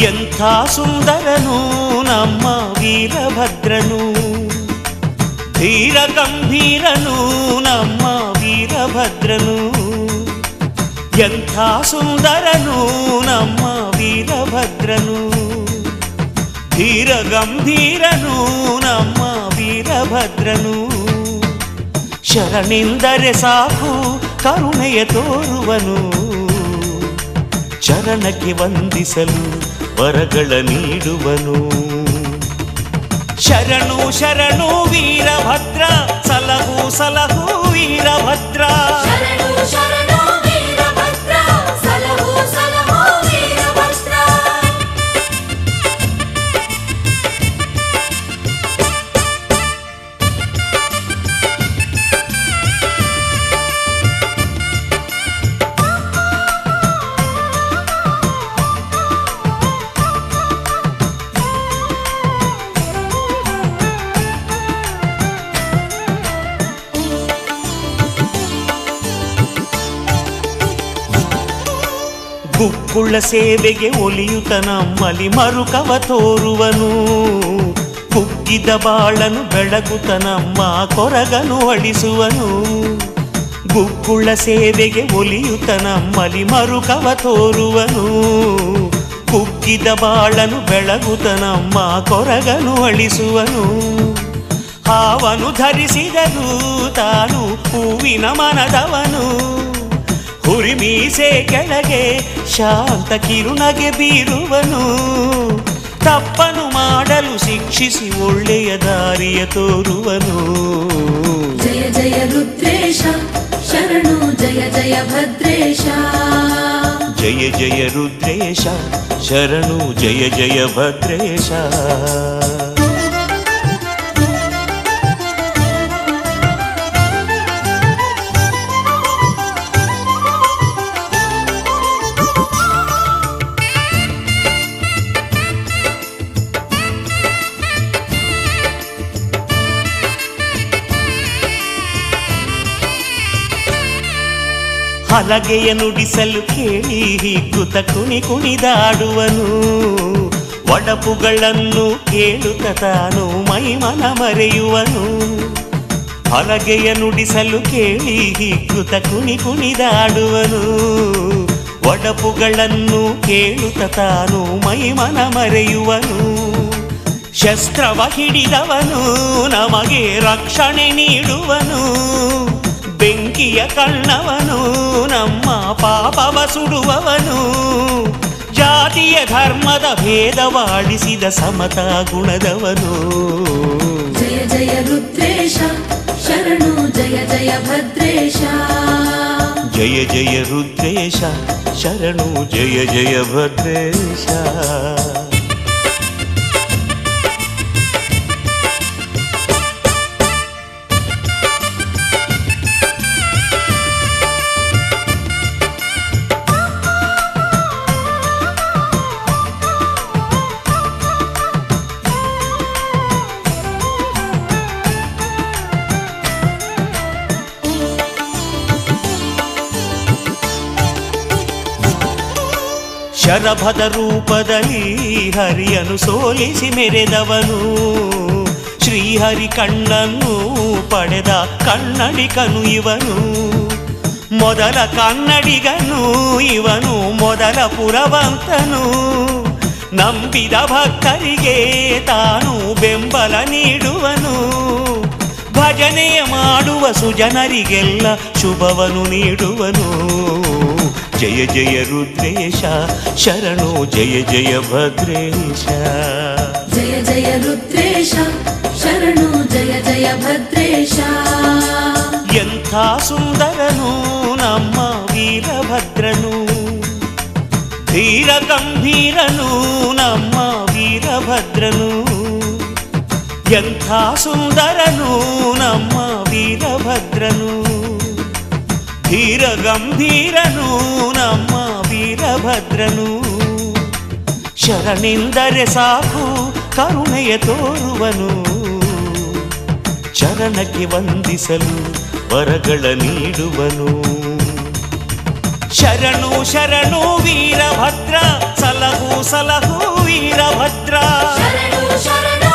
ಎಂಥ ಸುಂದರನು ನಮ್ಮ ವೀರಭದ್ರನು, ಧೀರ ಗಂಭೀರನು ನಮ್ಮ ವೀರಭದ್ರನು. ಎಂಥ ಸುಂದರನು ನಮ್ಮ ವೀರಭದ್ರನು, ಧೀರ ಗಂಭೀರನು ನಮ್ಮ ವೀರಭದ್ರನು. ಶರಣೆಂದರೆ ಸಾಕು ಕರುಣೆಯ ತೋರುವನು, ಚರಣಕ್ಕೆ ವಂದಿಸಲು ವರಗಳ ನೀಡುವನು. ಶರಣು ಶರಣು ವೀರಭದ್ರ, ಸಲಹು ಸಲಹು ವೀರಭದ್ರ. ಶರಣು ಶರಣು ವೀರಭದ್ರ, ಸಲಹು ಸಲಹು ವೀರಭದ್ರ. ಗುಕ್ಕುಳ ಸೇವೆಗೆ ಒಲಿಯುತ್ತ ನಮ್ಮಲಿ ಮರುಕವ ತೋರುವನು, ಕುಗ್ಗಿದ ಬಾಳನು ಬೆಳಗುತ್ತ ನಮ್ಮ ಕೊರಗನು ಅಳಿಸುವನು. ಗುಕ್ಕುಳ ಸೇವೆಗೆ ಒಲಿಯುತ್ತ ನಮ್ಮಲಿ ಮರುಕವ ತೋರುವನು, ಕುಗ್ಗಿದ ಬಾಳನು ಬೆಳಗುತ್ತ ನಮ್ಮ ಕೊರಗನು ಅಳಿಸುವನು. ಹಾವನು ಧರಿಸಿದನು ತಾನು ಹೂವಿನ ಮನದವನು, ಹುರಿಮೀಸೆ ಕೆಳಗೆ ಶಾಂತ ಕಿರುನಗೆ ಬೀರುವನು. ತಪ್ಪನು ಮಾಡಲು ಶಿಕ್ಷಿಸಿ ಒಳ್ಳೆಯ ದಾರಿಯ ತೋರುವನು. ಜಯ ಜಯ ರುದ್ರೇಶ ಶರಣು, ಜಯ ಜಯ ಭದ್ರೇಶ. ಜಯ ಜಯ ರುದ್ರೇಶ ಶರಣು, ಜಯ ಜಯ ಭದ್ರೇಶ. ಹಲಗೆಯ ನುಡಿಸಲು ಕೇಳಿ ಹಿಗ್ಗುತ್ತ ಕುಣಿ ಕುಣಿದಾಡುವನು, ಒಡಪುಗಳನ್ನು ಕೇಳುತ್ತ ತಾನು ಮೈಮನ ಮರೆಯುವನು. ಹಲಗೆಯ ನುಡಿಸಲು ಕೇಳಿ ಹಿಗ್ಗುತ್ತ ಕುಣಿ ಕುಣಿದಾಡುವನು, ಒಡಪುಗಳನ್ನು ಕೇಳುತ್ತ ತಾನು ಮೈಮನ ಮರೆಯುವನು. ಶಸ್ತ್ರವ ಹಿಡಿದವನು ನಮಗೆ ರಕ್ಷಣೆ ನೀಡುವನು, ಬೆಂಕಿಯ ಕಣ್ಣವನು ನಮ್ಮ ಪಾಪವ ಸುಡುವವನು. ಜಾತಿಯ ಧರ್ಮದ ಭೇದವಾಡಿಸಿದ ಸಮತಾ ಗುಣದವನು. ಜಯ ಜಯ ರುದ್ರೇಶ ಶರಣು, ಜಯ ಜಯ ಭದ್ರೇಶ. ಜಯ ಜಯ ರುದ್ರೇಶ ಶರಣು, ಜಯ ಜಯ ಭದ್ರೇಶ. ಶರಭದ ರೂಪದಲ್ಲಿ ಹರಿಯನು ಸೋಲಿಸಿ ಮೆರೆದವನು, ಶ್ರೀಹರಿ ಕಣ್ಣನ್ನು ಪಡೆದ ಕನ್ನಡಿಗನು ಇವನು. ಮೊದಲ ಕನ್ನಡಿಗನು ಇವನು, ಮೊದಲ ಪುರವಂತನು. ನಂಬಿದ ಭಕ್ತರಿಗೆ ತಾನು ಬೆಂಬಲ ನೀಡುವನು, ಭಜನೆಯ ಮಾಡುವ ಸುಜನರಿಗೆಲ್ಲ ಶುಭವನು ನೀಡುವನು. ಜಯ ಜಯ ರುದ್ರೇಶ ಶರಣು, ಜಯ ಜಯ ಭದ್ರೇಶ. ಜಯ ಜಯ ರುದ್ರೇಶ ಶರಣು, ಜಯ ಜಯ ಭದ್ರೇಶ. ಎಂಥ ಸುಂದರನು ನಮ್ಮ ವೀರಭದ್ರನು, ಧೀರ ಗಂಭೀರನು ನಮ್ಮ ವೀರಭದ್ರನು. ಎಂಥ ಸುಂದರನು ನಮ್ಮ ವೀರಭದ್ರನು, ಧೀರ ಗಂಭೀರನು ನಮ್ಮ ವೀರಭದ್ರನು. ಶರಣೆಂದರೆ ಸಾಕು ಕರುಣೆಯ ತೋರುವನು, ಚರಣಕ್ಕೆ ವಂದಿಸಲು ವರಗಳ ನೀಡುವನು. ಶರಣು ಶರಣು ವೀರಭದ್ರ ಸಲಹು ಸಲಹು ವೀರಭದ್ರ ಶರಣು ಶರಣು